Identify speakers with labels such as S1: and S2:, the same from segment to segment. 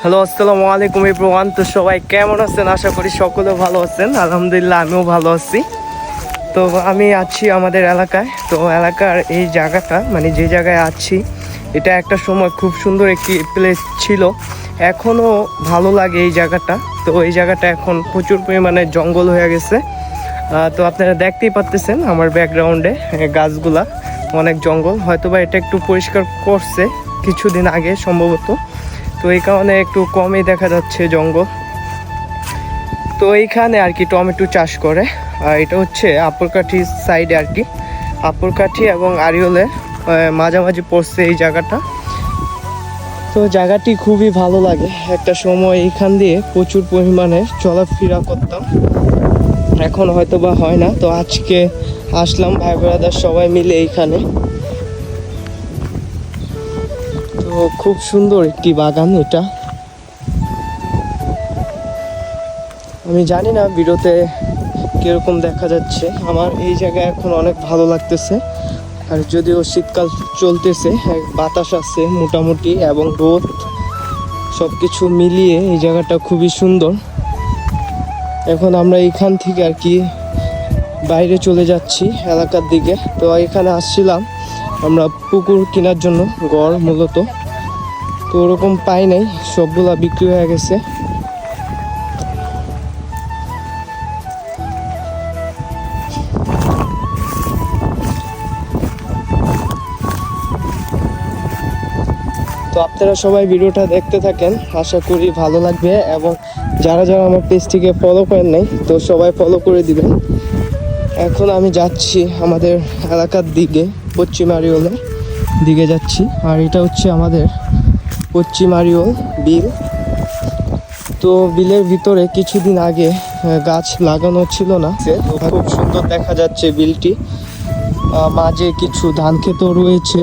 S1: Hello, আসসালামু আলাইকুম everyone. তো সবাই কেমন আছেন? আশা করি সকলে ভালো আছেন। আলহামদুলিল্লাহ আমিও ভালো আছি। তো আমি আছি আমাদের এলাকায়। তো এলাকার এই জায়গাটা মানে যে জায়গায় আছি এটা একটা সময় খুব সুন্দর একটি প্লেস ছিল, এখনও ভালো লাগে এই জায়গাটা। তো এই জায়গাটা এখন প্রচুর পরিমাণে জঙ্গল হয়ে গেছে। তো আপনারা দেখতেই পাচ্ছেন আমার ব্যাকগ্রাউন্ডে গাছগুলা, অনেক জঙ্গল। হয়তোবা এটা একটু পরিষ্কার করছে কিছুদিন আগে সম্ভবত, তো এই কারণে একটু কমই দেখা যাচ্ছে জঙ্গল। তো এইখানে আর কি টমেটো চাষ করে, আর এটা হচ্ছে আপুরকাঠি সাইডে আর কি, আপুরকাঠি এবং আরিওলের মাঝামাঝি পড়ছে এই জায়গাটা। তো জায়গাটি খুবই ভালো লাগে, একটা সময় এইখান দিয়ে প্রচুর পরিমাণে চলাফেরা করতাম, এখন হয়তো বা হয় না। তো আজকে আসলাম ভাই ব্রাদার সবাই মিলে এইখানে। তো খুব সুন্দর একটি বাগান এটা। আমি জানি না ভিডিওতে কীরকম দেখা যাচ্ছে, আমার এই জায়গায় এখন অনেক ভালো লাগতেছে। আর যদিও শীতকাল চলতেছে, বাতাস আছে মোটামুটি এবং রোদ, সব কিছু মিলিয়ে এই জায়গাটা খুবই সুন্দর। এখন আমরা এইখান থেকে আর কি বাইরে চলে যাচ্ছি এলাকার দিকে। তো এখানে আসছিলাম আমরা পুকুর কেনার জন্য, গড় মূলত। তো ওরকম পাই নাই, সবগুলা বিক্রি হয়ে গেছে। তো আপনারা সবাই ভিডিওটা দেখতে থাকেন, আশা করি ভালো লাগবে। এবং যারা যারা আমার পেজটিকে ফলো করেন নাই তো সবাই ফলো করে দিবেন। এখন আমি যাচ্ছি আমাদের এলাকার দিকে, পশ্চিম আরিওলের দিকে যাচ্ছি। আর এটা হচ্ছে আমাদের পশ্চিম আরিওল বিল। তো বিলের ভিতরে কিছুদিন আগে গাছ লাগানো ছিল না, খুব সুন্দর দেখা যাচ্ছে বিলটি। মাঝে কিছু ধান ক্ষেতও রয়েছে।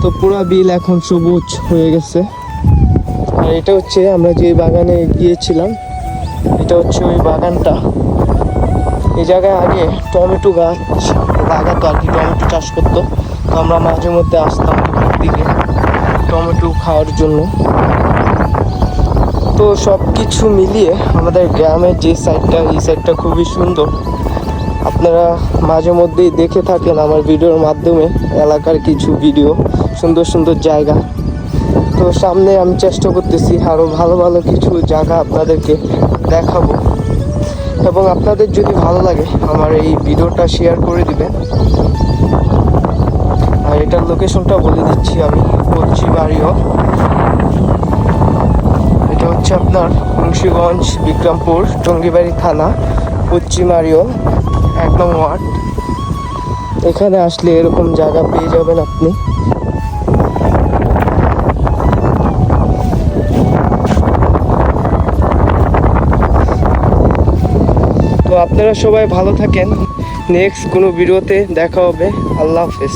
S1: তো পুরো বিল এখন সবুজ হয়ে গেছে। আর এটা হচ্ছে আমরা যে বাগানে গিয়েছিলাম, এটা হচ্ছে ওই বাগানটা। এই জায়গায় আগে টমেটো গাছ লাগাতো আর কি, টমেটো চাষ করতো। তো আমরা মাঝে মধ্যে আসতাম দিকে টমেটো খাওয়ার জন্য। তো সব কিছু মিলিয়ে আমাদের গ্রামের যে সাইডটা, এই সাইডটা খুবই সুন্দর। আপনারা মাঝে মধ্যেই দেখে থাকেন আমার ভিডিওর মাধ্যমে এলাকার কিছু ভিডিও, সুন্দর সুন্দর জায়গা। তো সামনে আমি চেষ্টা করতেছি আরও ভালো ভালো কিছু জায়গা আপনাদেরকে দেখাবো। এবং আপনাদের যদি ভালো লাগে আমার এই ভিডিওটা শেয়ার করে দিবেন। আর এটার লোকেশনটা বলে দিচ্ছি আমি, পশ্চিম আরিওল। এটা হচ্ছে আপনার মুন্সিগঞ্জ, বিক্রমপুর, টঙ্গিবাড়ি থানা, পশ্চিম আরিওল, 1 নং ওয়ার্ড। এখানে আসলে এরকম জায়গা পেয়ে যাবেন আপনি। তো আপনারা সবাই ভালো থাকেন, নেক্সট কোনো ভিডিওতে দেখা হবে। আল্লাহ হাফেজ।